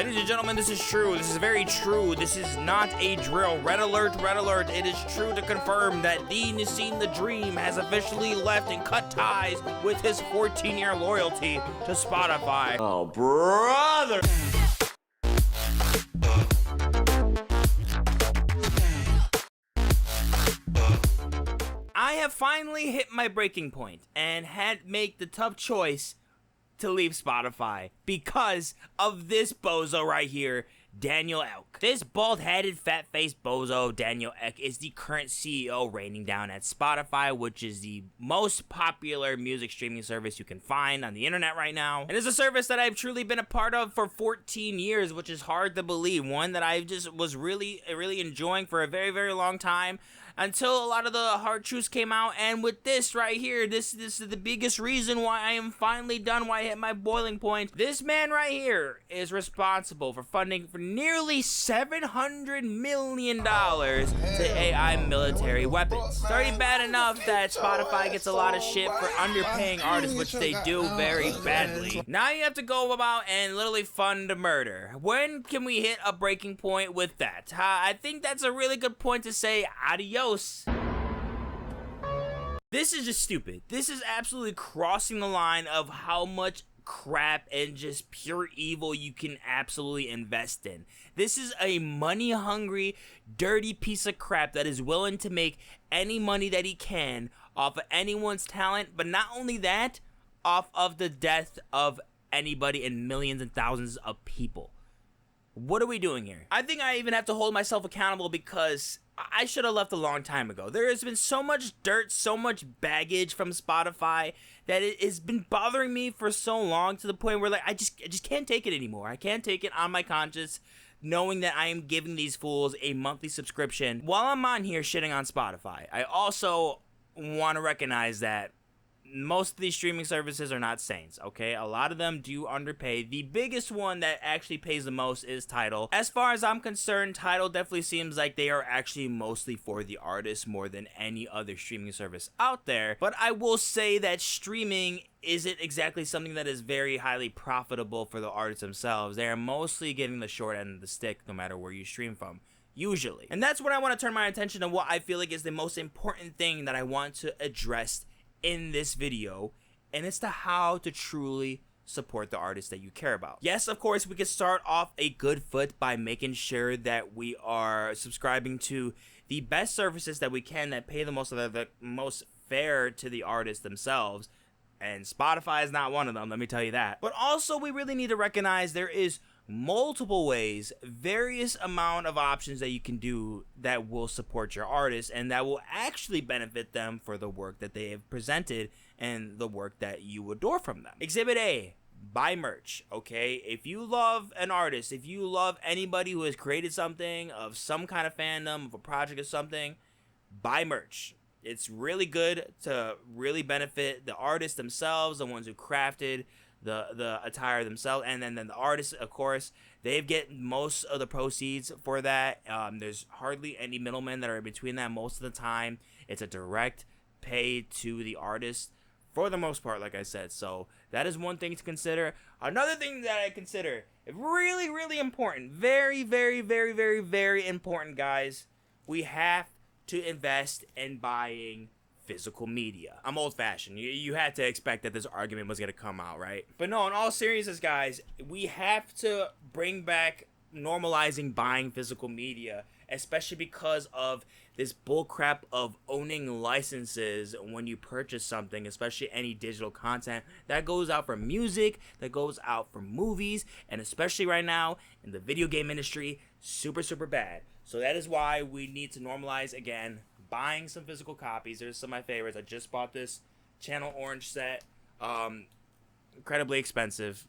Ladies and gentlemen, this is true. This is very true. This is not a drill. Red alert, red alert. It is true to confirm that the Nassim the Dream has officially left and cut ties with his 14-year loyalty to Spotify. Oh, brother! I have finally hit my breaking point and had to make the tough choice to leave Spotify because of this bozo right here, Daniel Ek. This bald-headed, fat-faced bozo, Daniel Ek, is the current CEO reigning down at Spotify, which is the most popular music streaming service you can find on the internet right now. And it's a service that I've truly been a part of for 14 years, which is hard to believe. One that I just was really enjoying for a very, very long time, until a lot of the hard truths came out. And with this right here, this is the biggest reason why I am finally done, why I hit my boiling point. This man right here is responsible for funding for nearly $700 million to AI military weapons. It's already bad enough that Spotify gets a lot of shit for underpaying artists, which they do very badly. Now you have to go about and literally fund murder. When can we hit a breaking point with that? I think that's a really good point to say adios. This is just stupid. This is absolutely crossing the line of how much crap and just pure evil you can absolutely invest in. This is a money-hungry, dirty piece of crap that is willing to make any money that he can off of anyone's talent, but not only that, off of the death of anybody and millions and thousands of people. What are we doing here? I think I even have to hold myself accountable because I should have left a long time ago. There has been so much dirt, so much baggage from Spotify that it has been bothering me for so long, to the point where like I just can't take it anymore. I can't take it on my conscience, knowing that I am giving these fools a monthly subscription while I'm on here shitting on Spotify. I also want to recognize that most of these streaming services are not saints, okay? A lot of them do underpay. The biggest one that actually pays the most is Tidal. As far as I'm concerned, Tidal definitely seems like they are actually mostly for the artists more than any other streaming service out there. But I will say that streaming isn't exactly something that is very highly profitable for the artists themselves. They are mostly getting the short end of the stick no matter where you stream from, usually. And that's when I want to turn my attention to what I feel like is the most important thing that I want to address in this video, and it's to how to truly support the artists that you care about. Yes, of course, we can start off a good foot by making sure that we are subscribing to the best services that we can that pay the most fair to the artists themselves, and Spotify is not one of them, let me tell you that. But also, we really need to recognize there is multiple ways, various amount of options that you can do that will support your artist and that will actually benefit them for the work that they have presented and the work that you adore from them. Exhibit A, buy merch, okay? If you love an artist, if you love anybody who has created something of some kind of fandom, of a project or something, buy merch. It's really good to really benefit the artists themselves, the ones who crafted the attire themselves, and then the artists, of course, they get most of the proceeds for that. There's hardly any middlemen that are in between that. Most of the time it's a direct pay to the artist for the most part, like I said. So that is one thing to consider. Another thing that I consider really important, very important, guys, we have to invest in buying physical media. I'm old-fashioned. You had to expect that this argument was going to come out, right? But no, in all seriousness, guys, we have to bring back normalizing buying physical media, especially because of this bullcrap of owning licenses when you purchase something, especially any digital content that goes out for music, that goes out for movies, and especially right now in the video game industry, super bad. So that is why we need to normalize, again, buying some physical copies. There's some of my favorites. I just bought this Channel Orange set. Incredibly expensive.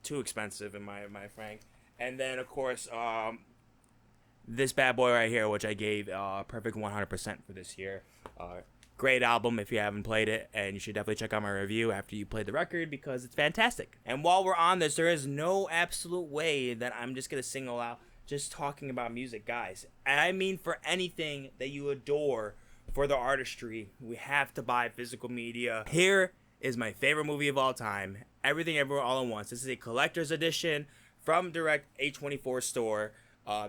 Too expensive in my frank. And then, of course, this bad boy right here, which I gave perfect 100% for this year. Great album if you haven't played it, and you should definitely check out my review after you play the record because it's fantastic. And while we're on this, there is no absolute way that I'm just going to single out just talking about music, guys. And I mean, for anything that you adore for the artistry, we have to buy physical media. Here is my favorite movie of all time, Everything Everywhere All at Once. This is a collector's edition from direct A24 store.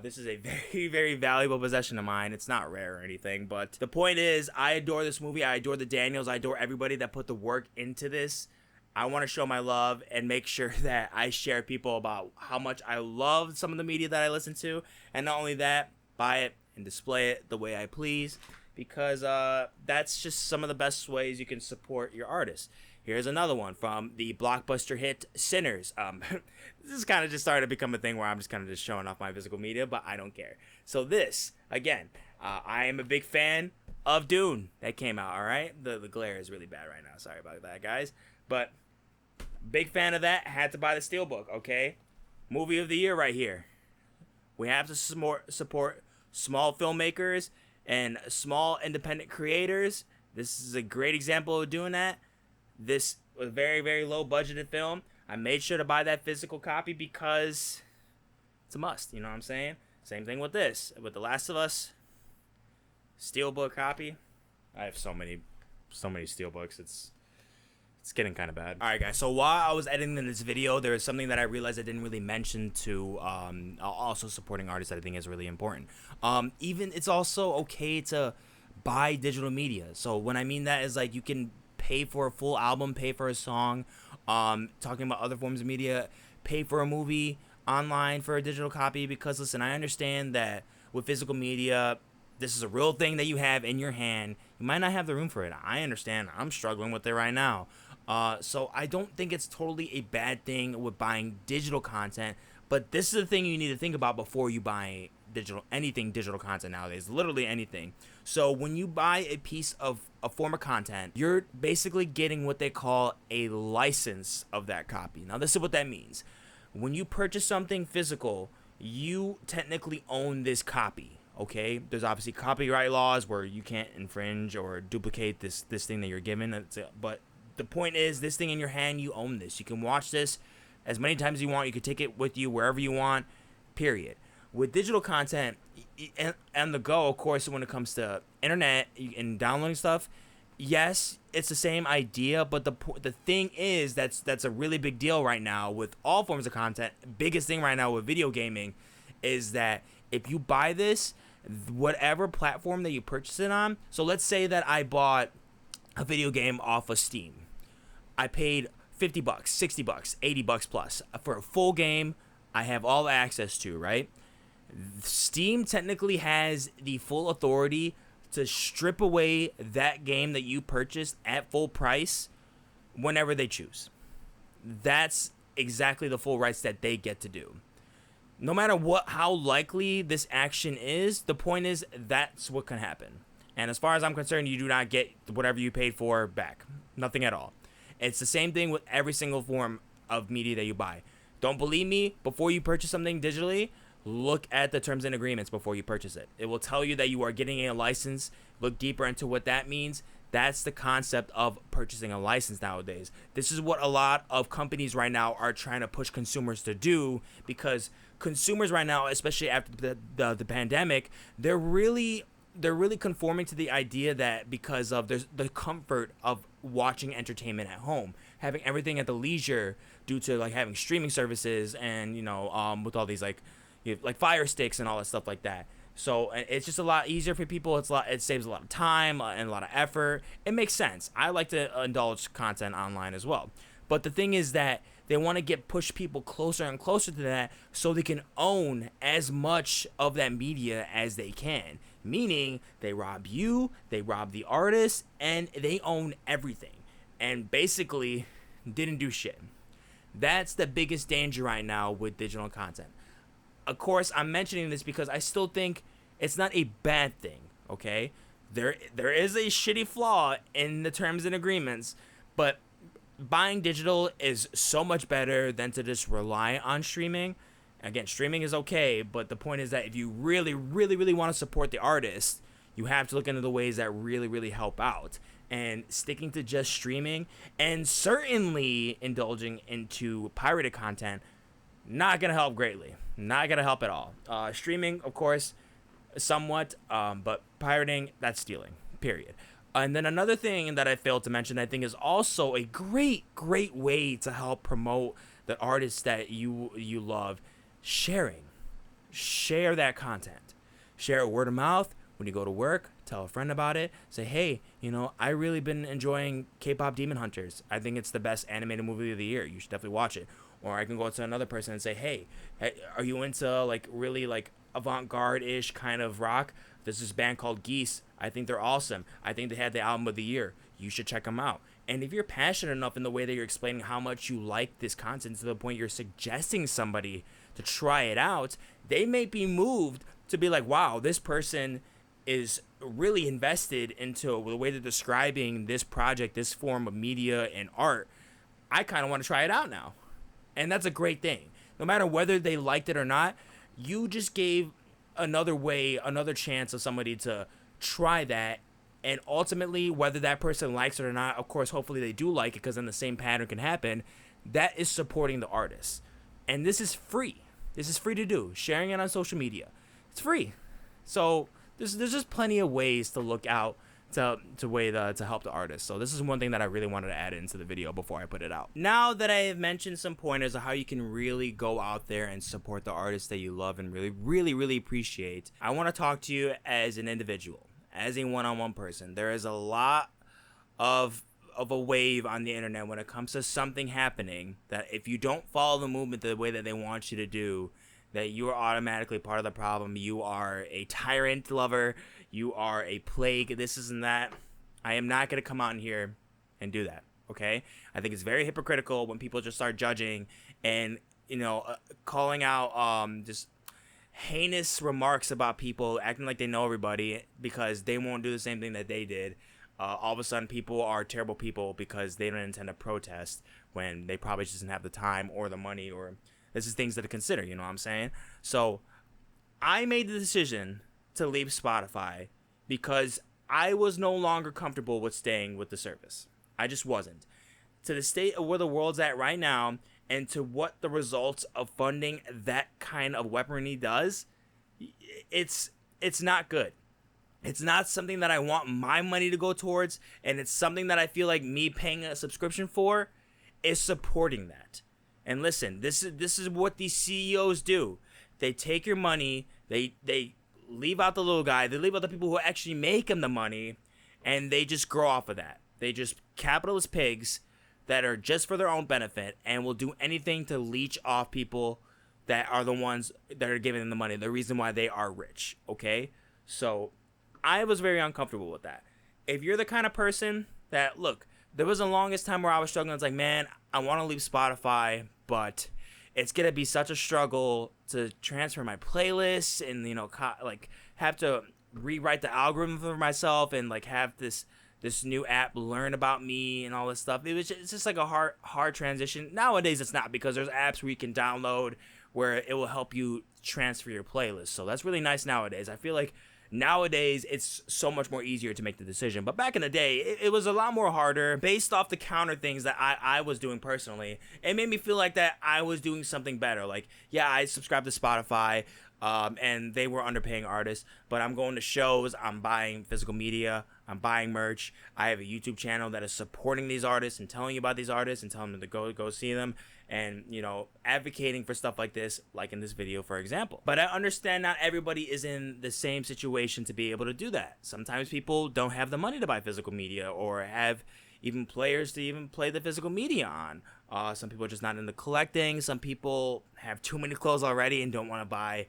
This is a very, very valuable possession of mine. It's not rare or anything, but the point is, I adore this movie. I adore the Daniels. I adore everybody that put the work into this. I want to show my love and make sure that I share people about how much I love some of the media that I listen to. And not only that, buy it and display it the way I please, because that's just some of the best ways you can support your artist. Here's another one from the blockbuster hit Sinners. This is kind of just started to become a thing where I'm just kind of just showing off my physical media, but I don't care. So this, again, I am a big fan of Dune that came out, all right? The glare is really bad right now. Sorry about that, guys. But big fan of that. Had to buy the Steelbook, okay? Movie of the year right here. We have to support small filmmakers and small independent creators. This is a great example of doing that. This was a very, very low budgeted film. I made sure to buy that physical copy because it's a must. You know what I'm saying? Same thing with this. With The Last of Us Steelbook copy. I have so many Steelbooks. It's getting kind of bad. All right, guys. So while I was editing this video, there is something that I realized I didn't really mention to also supporting artists that I think is really important. Even it's also okay to buy digital media. So when I mean that is like you can pay for a full album, pay for a song, talking about other forms of media, pay for a movie online for a digital copy, because listen, I understand that with physical media, this is a real thing that you have in your hand. You might not have the room for it. I understand. I'm struggling with it right now. So I don't think it's totally a bad thing with buying digital content, but this is the thing you need to think about before you buy anything digital content nowadays, literally anything. So when you buy a piece of a form of content, you're basically getting what they call a license of that copy. Now this is what that means. When you purchase something physical, you technically own this copy. Okay, there's obviously copyright laws where you can't infringe or duplicate this thing that you're given. But the point is, this thing in your hand, you own this. You can watch this as many times as you want. You can take it with you wherever you want, period. With digital content and the go, of course, when it comes to internet and downloading stuff, yes, it's the same idea. But the thing is, that's a really big deal right now with all forms of content. Biggest thing right now with video gaming is that if you buy this, whatever platform that you purchase it on, so let's say that I bought a video game off of Steam. I paid $50, $60, $80 plus for a full game. I have all access to, right? Steam technically has the full authority to strip away that game that you purchased at full price whenever they choose. That's exactly the full rights that they get to do. No matter how likely this action is, the point is that's what can happen. And as far as I'm concerned, you do not get whatever you paid for back. Nothing at all. It's the same thing with every single form of media that you buy. Don't believe me? Before you purchase something digitally, look at the terms and agreements before you purchase it. It will tell you that you are getting a license. Look deeper into what that means. That's the concept of purchasing a license nowadays. This is what a lot of companies right now are trying to push consumers to do, because consumers right now, especially after the pandemic, they're really conforming to the idea that because of the comfort of watching entertainment at home, having everything at the leisure due to like having streaming services and with all these like Fire Sticks and all that stuff like that. So it's just a lot easier for people. It saves a lot of time and a lot of effort. It makes sense. I like to indulge content online as well. But the thing is that they want to push people closer and closer to that so they can own as much of that media as they can. Meaning they rob you, they rob the artist, and they own everything. And basically didn't do shit. That's the biggest danger right now with digital content. Of course, I'm mentioning this because I still think it's not a bad thing, okay? There is a shitty flaw in the terms and agreements, but buying digital is so much better than to just rely on streaming. Again, streaming is okay, but the point is that if you really, really, really want to support the artist, you have to look into the ways that really, really help out. And sticking to just streaming and certainly indulging into pirated content, not going to help greatly. Not going to help at all. Streaming, of course, somewhat, but pirating, that's stealing, period. And then another thing that I failed to mention, I think is also a great, great way to help promote the artists that you love, share that content, share it word of mouth. When you go to work, tell a friend about it. Say, hey, I really been enjoying K-pop Demon Hunters. I think it's the best animated movie of the year. You should definitely watch it. Or I can go to another person and say, hey, are you into like really like avant-garde-ish kind of rock? There's this band called Geese. I think they're awesome. I think they had the album of the year. You should check them out. And if you're passionate enough in the way that you're explaining how much you like this content to the point you're suggesting somebody to try it out, they may be moved to be like, wow, this person is really invested into the way they're describing this project, this form of media and art. I kind of want to try it out now. And that's a great thing. No matter whether they liked it or not, you just gave another chance of somebody to try that. And ultimately, whether that person likes it or not, of course, hopefully they do like it, because then the same pattern can happen. That is supporting the artist. And this is free. This is free to do. Sharing it on social media. It's free. So there's just plenty of ways to look out to help the artist. So this is one thing that I really wanted to add into the video before I put it out. Now that I have mentioned some pointers of how you can really go out there and support the artists that you love and really appreciate, I want to talk to you as an individual, as a one-on-one person. There is a lot of a wave on the internet when it comes to something happening that if you don't follow the movement the way that they want you to do, that you are automatically part of the problem. You are a tyrant lover. You are a plague. This isn't that. I am not going to come out in here and do that. Okay? I think it's very hypocritical when people just start judging and, calling out just heinous remarks about people, acting like they know everybody because they won't do the same thing that they did. All of a sudden, people are terrible people because they don't intend to protest when they probably just didn't have the time or the money, or this is things to consider, you know what I'm saying? So I made the decision to leave Spotify because I was no longer comfortable with staying with the service. I just wasn't. To the state of where the world's at right now, and to what the results of funding that kind of weaponry does, it's not good. It's not something that I want my money to go towards, and it's something that I feel like me paying a subscription for is supporting that. And listen, this is what these CEOs do. They take your money, they leave out the little guy, they leave out the people who actually make them the money, and they just grow off of that. They just capitalist pigs that are just for their own benefit and will do anything to leech off people that are the ones that are giving them the money, the reason why they are rich, okay? So I was very uncomfortable with that. If you're the kind of person that, look, there was the longest time where I was struggling. It's like, man, I want to leave Spotify, but it's going to be such a struggle to transfer my playlists and, have to rewrite the algorithm for myself and, have this new app learn about me and all this stuff. It's just like a hard transition. Nowadays, it's not, because there's apps where you can download where it will help you transfer your playlist. So that's really nice nowadays. I feel like nowadays, it's so much more easier to make the decision. But back in the day, it was a lot more harder based off the counter things that I was doing personally. It made me feel like that I was doing something better. Like, yeah, I subscribed to Spotify, and they were underpaying artists, but I'm going to shows, I'm buying physical media, I'm buying merch. I have a YouTube channel that is supporting these artists and telling you about these artists and telling them to go see them, and advocating for stuff like this, like in this video, for example. But I understand not everybody is in the same situation to be able to do that. Sometimes people don't have the money to buy physical media, or have even players to even play the physical media on. Some people are just not into collecting. Some people have too many clothes already and don't want to buy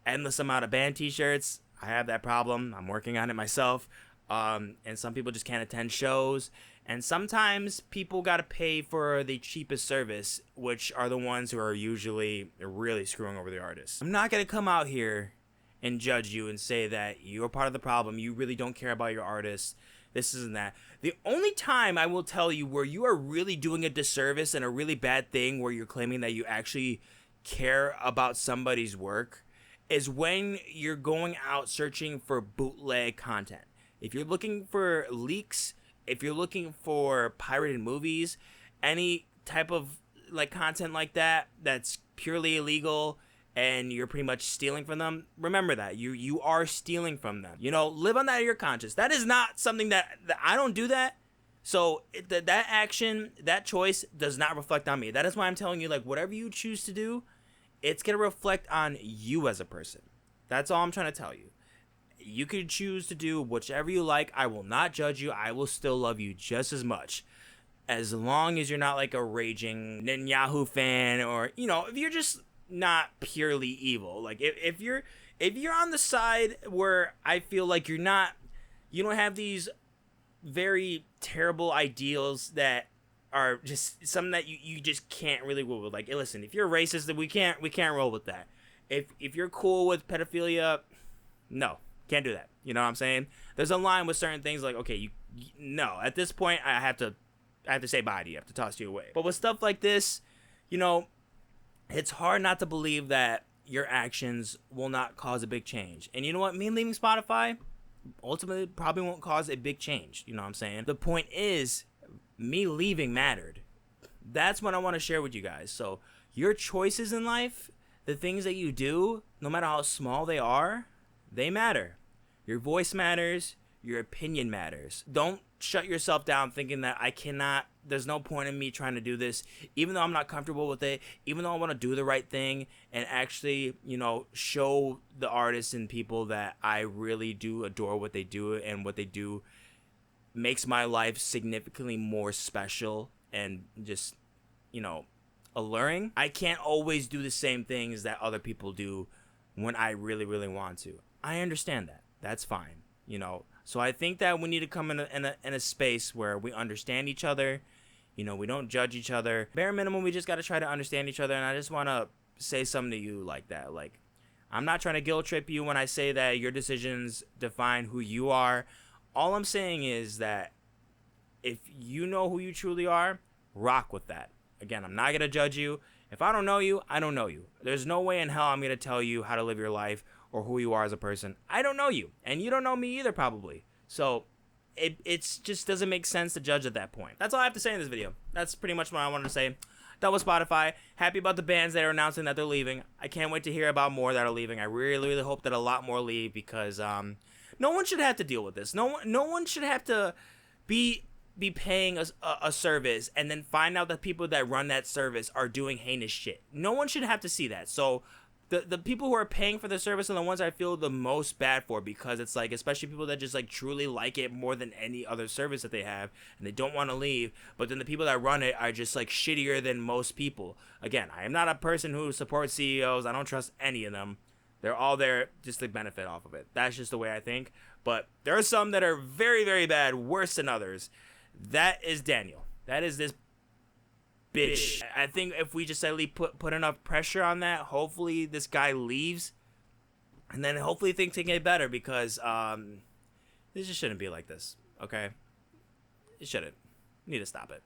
endless amount of band t-shirts. I have that problem. I'm working on it myself. And some people just can't attend shows. And sometimes people got to pay for the cheapest service, which are the ones who are usually really screwing over the artists. I'm not going to come out here and judge you and say that you're part of the problem. You really don't care about your artists. This isn't that. The only time I will tell you where you are really doing a disservice and a really bad thing, where you're claiming that you actually care about somebody's work, is when you're going out searching for bootleg content. If you're looking for leaks, if you're looking for pirated movies, any type of content like that that's purely illegal, and you're pretty much stealing from them, remember that you are stealing from them. Live on that of your conscience. That is not something that I don't do that. So that action, that choice does not reflect on me. That is why I'm telling you, like, whatever you choose to do, it's going to reflect on you as a person. That's all I'm trying to tell you. You can choose to do whichever you like. I will not judge you. I will still love you just as much. As long as you're not like a raging Netanyahu fan, or, you know, if you're just not purely evil. Like, if you're on the side where I feel like you don't have these very terrible ideals that are just something that you just can't really roll with. Like, hey, listen, if you're racist, then we can't roll with that. If you're cool with pedophilia, no, can't do that. You know what I'm saying? There's a line with certain things, like, okay, no, at this point I have to say bye to you. I have to toss you away. But with stuff like this, you know, it's hard not to believe that your actions will not cause a big change. And you know what? Me leaving Spotify ultimately probably won't cause a big change. You know what I'm saying? The point is, me leaving mattered. That's what I want to share with you guys. So your choices in life, the things that you do, no matter how small they are, they matter. Your voice matters. Your opinion matters. Don't shut yourself down thinking that there's no point in me trying to do this, even though I'm not comfortable with it, even though I want to do the right thing and actually, you know, show the artists and people that I really do adore what they do, and what they do makes my life significantly more special and just, you know, alluring. I can't always do the same things that other people do when I really, really want to. I understand that. That's fine, you know. So I think that we need to come in a space where we understand each other. You know, we don't judge each other. Bare minimum, we just got to try to understand each other. And I just want to say something to you like that. Like, I'm not trying to guilt trip you when I say that your decisions define who you are. All I'm saying is that if you know who you truly are, rock with that. Again, I'm not going to judge you. If I don't know you, I don't know you. There's no way in hell I'm going to tell you how to live your life or who you are as a person. I don't know you, and you don't know me either, probably. So it's just doesn't make sense to judge at that point. That's all I have to say in this video. That's pretty much what I wanted to say. Done with Spotify. Happy about the bands that are announcing that they're leaving. I can't wait to hear about more that are leaving. I really, really hope that a lot more leave, because no one should have to deal with this. No one should have to be paying a service and then find out that people that run that service are doing heinous shit. No one should have to see that. So the people who are paying for the service are the ones I feel the most bad for, because it's like, especially people that just like truly like it more than any other service that they have, and they don't want to leave, but then the people that run it are just like shittier than most people. Again, I am not a person who supports CEOs. I don't trust any of them. They're all there just to benefit off of it. That's just the way I think. But there are some that are very, very bad, worse than others. That is Daniel. That is this bitch. I think if we just at least put enough pressure on that, hopefully this guy leaves, and then hopefully things can get better, because this just shouldn't be like this. Okay, it shouldn't. We need to stop it.